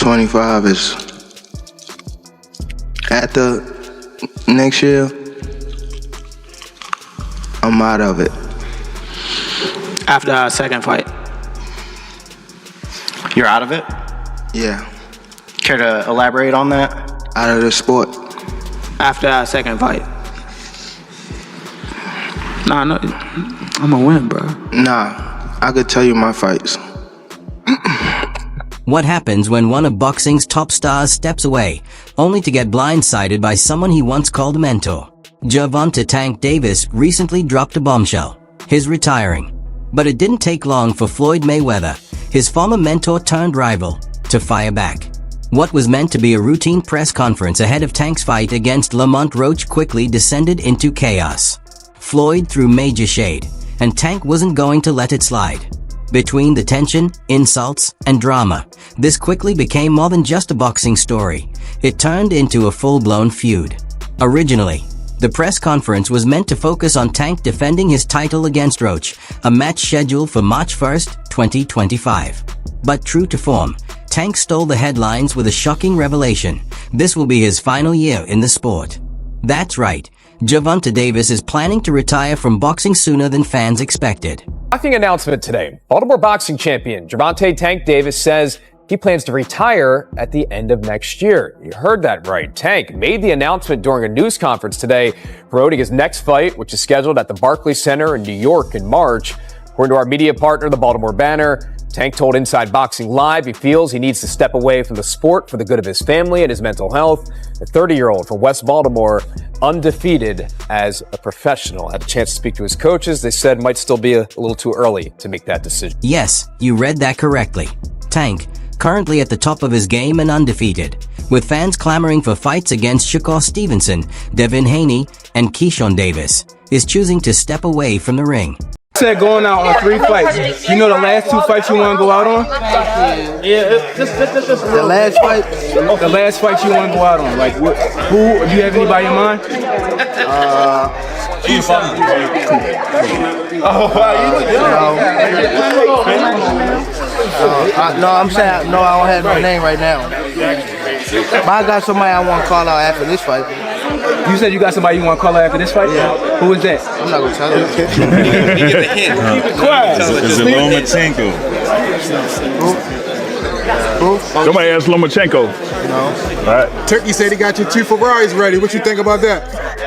25 is after next year, I'm out of it. After our second fight. You're out of it? Yeah, Care to elaborate on that? out of the sport. After our second fight. Nah, no, I'm gonna win, bro. Nah, I could tell you my fights. What happens when one of boxing's top stars steps away, only to get blindsided by someone he once called a mentor? Gervonta Tank Davis recently dropped a bombshell. He's retiring. But it didn't take long for Floyd Mayweather, his former mentor turned rival, to fire back. What was meant to be a routine press conference ahead of Tank's fight against Lamont Roach quickly descended into chaos. Floyd threw major shade, and Tank wasn't going to let it slide. Between the tension, insults, and drama, this quickly became more than just a boxing story. It turned into a full-blown feud. Originally, the press conference was meant to focus on Tank defending his title against Roach, a match scheduled for March 1st, 2025. But true to form, Tank stole the headlines with a shocking revelation. This will be his final year in the sport. That's right, Gervonta Davis is planning to retire from boxing sooner than fans expected. Shocking announcement today. Baltimore boxing champion Gervonta Tank Davis says he plans to retire at the end of next year. You heard that right. Tank made the announcement during a news conference today, promoting his next fight, which is scheduled at the Barclays Center in New York in March. According to our media partner, the Baltimore Banner, Tank told Inside Boxing Live he feels he needs to step away from the sport for the good of his family and his mental health. The 30-year-old from West Baltimore, undefeated as a professional. Had a chance to speak to his coaches. They said it might still be a little too early to make that decision. Yes, you read that correctly. Tank, currently at the top of his game and undefeated, with fans clamoring for fights against Shakur Stevenson, Devin Haney, and Keyshawn Davis, is choosing to step away from the ring. Said going out on 3 fights. You know the last 2 fights you want to go out on? Yeah, The last fight? The last fight you want to go out on. Like, who? Do you have anybody in mind? No, I'm saying, no, I don't have no name right now. But I got somebody I want to call out after this fight. You said you got somebody you want to call out after this fight? Yeah. Who is that? I'm not going to tell you. Keep it quiet. It's a Lomachenko. Who? Somebody asked Lomachenko. No. All right. Turkey said he got your 2 Ferraris ready. What you think about that?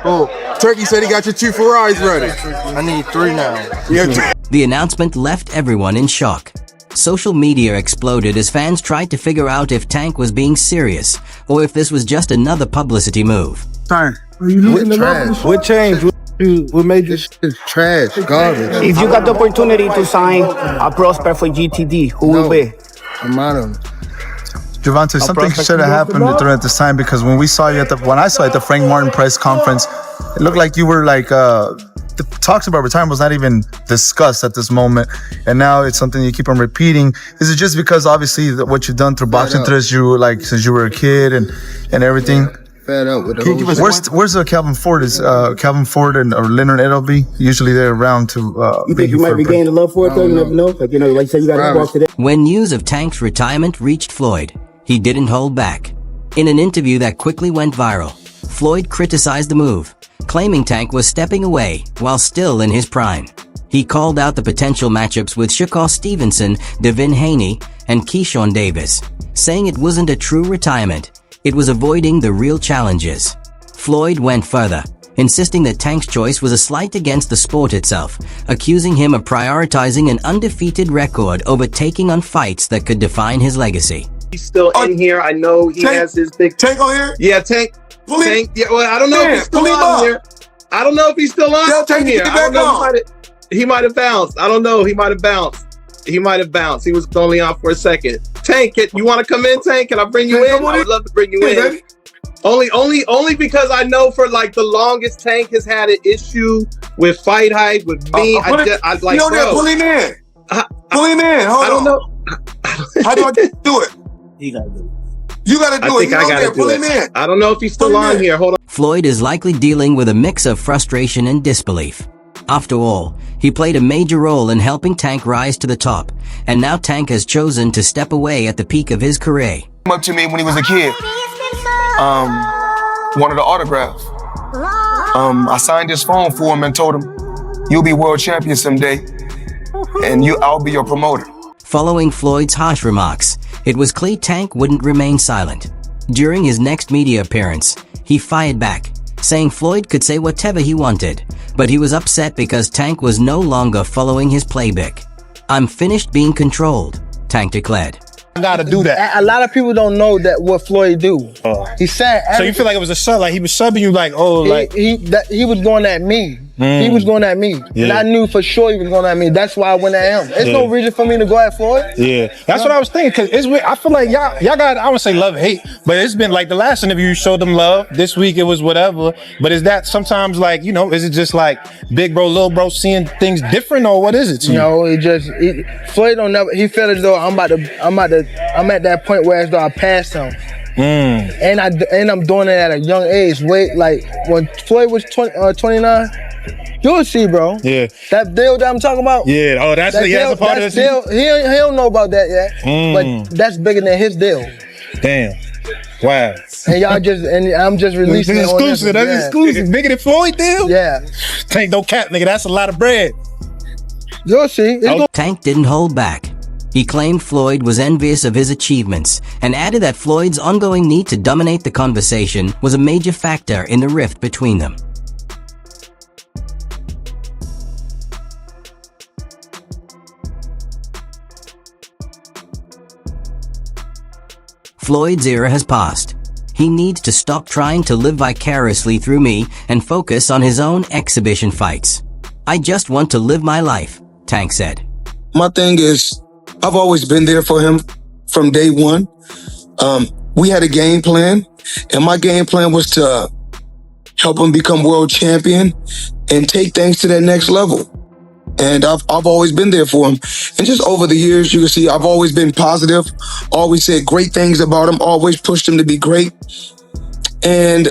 Who? Turkey said he got your 2 Ferraris ready. I need 3 now. Yeah. The announcement left everyone in shock. Social media exploded as fans tried to figure out if Tank was being serious or if this was just another publicity move. What changed? What made this trash? Garbage. If you got the opportunity to sign a prospect for GTD, who will be? I'm out of it. Gervonta, something should have happened during this time, because when I saw you at the Frank Martin press conference, it looked like you were like the talks about retirement was not even discussed at this moment, and now it's something you keep on repeating. Is it just because obviously what you've done through boxing since you were a kid and everything? Fed up with the Where's Calvin Ford? Is Calvin Ford or Leonard Edelby usually they're around to? You think you might be gaining love for it though? You never know. Like like you said, you got to walk today. When news of Tank's retirement reached Floyd, he didn't hold back. In an interview that quickly went viral, Floyd criticized the move, claiming Tank was stepping away while still in his prime. He called out the potential matchups with Shakur Stevenson, Devin Haney, and Keyshawn Davis, saying it wasn't a true retirement. It was avoiding the real challenges. Floyd went further, insisting that Tank's choice was a slight against the sport itself, accusing him of prioritizing an undefeated record over taking on fights that could define his legacy. He's still in here. I know he has his big Tank on here? Yeah, Tank. Tank. Yeah, well, I don't know if he's still on here. I don't know if he's still on here. I don't know. He might have bounced. I don't know. He might have bounced. He was only on for a second. Tank, you want to come in, Tank? Can I bring you in? I would love to bring you in. Only because I know for like the longest Tank has had an issue with fight hype with me. I like, bro. Pull him in. Pull him in. Hold on. I don't know. How do I do it? You got to do it. You got to do I think I got to do it. I don't know if he's still on here. Hold on. Floyd is likely dealing with a mix of frustration and disbelief. After all, he played a major role in helping Tank rise to the top, and now Tank has chosen to step away at the peak of his career. up to me when he was a kid. Wanted an autograph. I signed his phone for him and told him, "You'll be world champion someday, and I'll be your promoter." Following Floyd's harsh remarks, it was clear Tank wouldn't remain silent. During his next media appearance, he fired back, saying Floyd could say whatever he wanted, but he was upset because Tank was no longer following his playbook. "I'm finished being controlled," Tank declared. I gotta do that. A lot of people don't know that what Floyd do. He said. So you feel like it was a sub, like he was subbing you, like he was going at me. He was going at me, and I knew for sure he was going at me. That's why I went at him. There's no reason for me to go at Floyd. Yeah, that's what I was thinking. Cause I feel like y'all got, I would say love hate, but it's been like the last interview you showed them love. This week it was whatever. But is that sometimes like, you know, is it just like big bro, little bro seeing things different, or what is it to you? No, Floyd don't never. He feel as though I'm at that point where as though I passed him. And I'm doing it at a young age. Like when Floyd was 29. You'll see, bro. Yeah. That deal that I'm talking about. Yeah. Oh, that's a part of this deal. He don't know about that yet. But that's bigger than his deal. Damn. Wow. And I'm just releasing it. Exclusive. That's exclusive. Bigger than Floyd deal? Yeah. Tank, no cap, nigga. That's a lot of bread. You'll see. Tank didn't hold back. He claimed Floyd was envious of his achievements and added that Floyd's ongoing need to dominate the conversation was a major factor in the rift between them. Floyd's era has passed. He needs to stop trying to live vicariously through me and focus on his own exhibition fights. "I just want to live my life," Tank said. My thing is, I've always been there for him from day one. We had a game plan, and my game plan was to help him become world champion and take things to that next level. And I've always been there for him. And just over the years, you can see I've always been positive, always said great things about him, always pushed him to be great. And,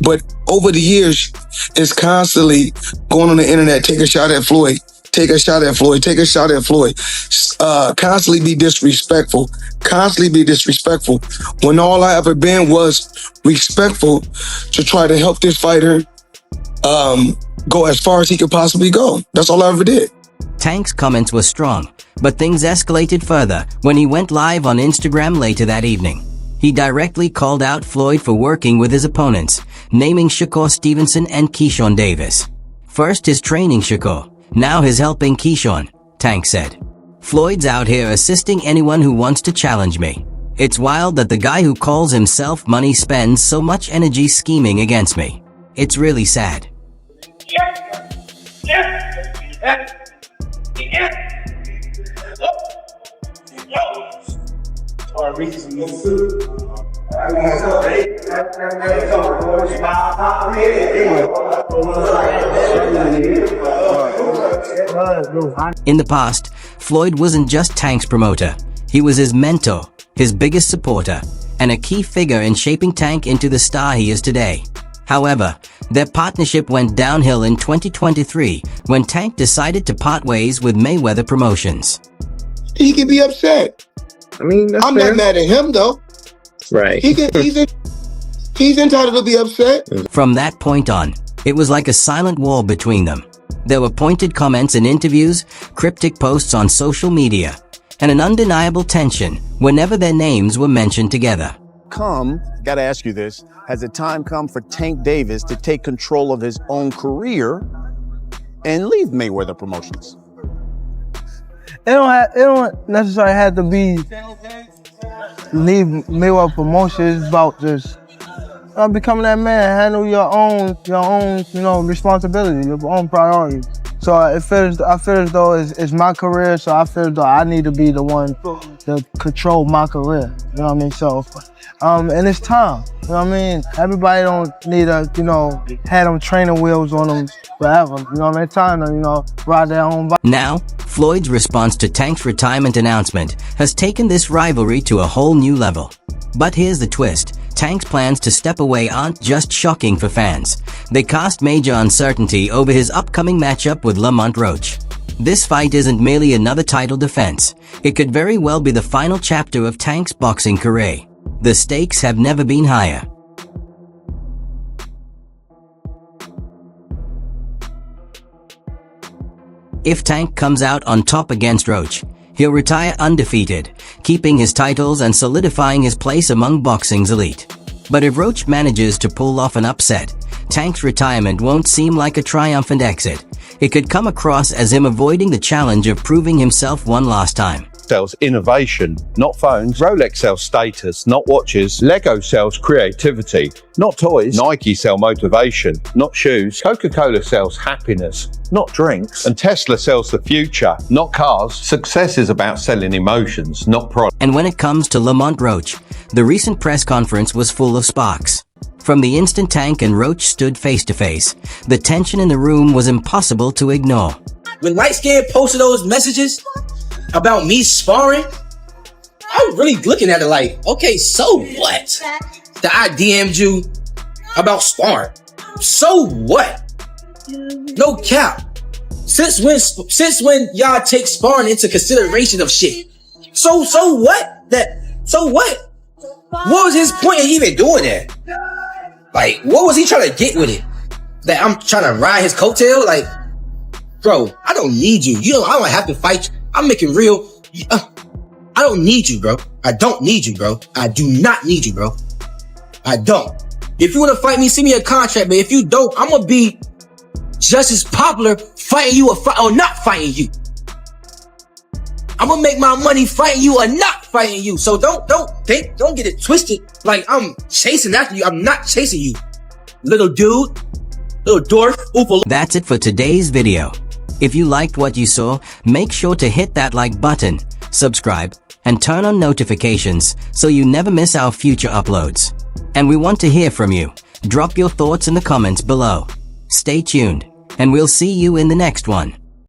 but over the years, it's constantly going on the internet, take a shot at Floyd, take a shot at Floyd, take a shot at Floyd. Constantly be disrespectful, when all I ever been was respectful to try to help this fighter go as far as he could possibly go. That's all I ever did. Tank's comments were strong, but things escalated further when he went live on Instagram later that evening. He directly called out Floyd for working with his opponents, naming Shakur Stevenson and Keyshawn Davis. First his training Shakur, now his helping Keyshawn, Tank said. "Floyd's out here assisting anyone who wants to challenge me. It's wild that the guy who calls himself money spends so much energy scheming against me. It's really sad." In the past, Floyd wasn't just Tank's promoter. He was his mentor, his biggest supporter, and a key figure in shaping Tank into the star he is today. However, their partnership went downhill in 2023 when Tank decided to part ways with Mayweather Promotions. He can be upset. I mean, that's I'm fair. not mad at him though. Right. He's entitled to be upset. From that point on, it was like a silent war between them. There were pointed comments in interviews, cryptic posts on social media, and an undeniable tension whenever their names were mentioned together. Gotta ask you this, has the time come for Tank Davis to take control of his own career and leave Mayweather Promotions? It don't necessarily have to be leave Mayweather Promotions. It's about just becoming that man, handle your own, responsibility, your own priorities. So I feel as though it's my career, so I feel as though I need to be the one to control my career. You know what I mean? So, and it's time. You know what I mean? Everybody don't need to, have them training wheels on them forever. You know what I mean? It's time to, ride their own bike. Now, Floyd's response to Tank's retirement announcement has taken this rivalry to a whole new level. But here's the twist. Tank's plans to step away aren't just shocking for fans. They cast major uncertainty over his upcoming matchup with Lamont Roach. This fight isn't merely another title defense. It could very well be the final chapter of Tank's boxing career. The stakes have never been higher. If Tank comes out on top against Roach, he'll retire undefeated, keeping his titles and solidifying his place among boxing's elite. But if Roach manages to pull off an upset, Tank's retirement won't seem like a triumphant exit. It could come across as him avoiding the challenge of proving himself one last time. Sells innovation, not phones. Rolex sells status, not watches. Lego sells creativity, not toys. Nike sell motivation, not shoes. Coca-Cola sells happiness, not drinks. And Tesla sells the future, not cars. Success is about selling emotions, not products. And when it comes to Lamont Roach, the recent press conference was full of sparks. From the instant Tank and Roach stood face to face, the tension in the room was impossible to ignore. When Light Skin posted those messages about me sparring, I was really looking at it like, okay, so what? That I DM'd you about sparring. So what? No cap. Since when y'all take sparring into consideration of shit? So what? So what? What was his point in even doing that? Like, what was he trying to get with it? That I'm trying to ride his coattail? Like, bro, I don't need you. I don't have to fight you. I'm making real. I don't need you, bro. I don't need you, bro. I do not need you, bro. I don't. If you want to fight me, send me a contract. But if you don't, I'm gonna be just as popular fighting you or not fighting you. I'm gonna make my money fighting you or not fighting you. So don't get it twisted. Like I'm chasing after you. I'm not chasing you, little dude, little dwarf. Oofle. That's it for today's video. If you liked what you saw, make sure to hit that like button, subscribe, and turn on notifications so you never miss our future uploads. And we want to hear from you. Drop your thoughts in the comments below. Stay tuned, and we'll see you in the next one.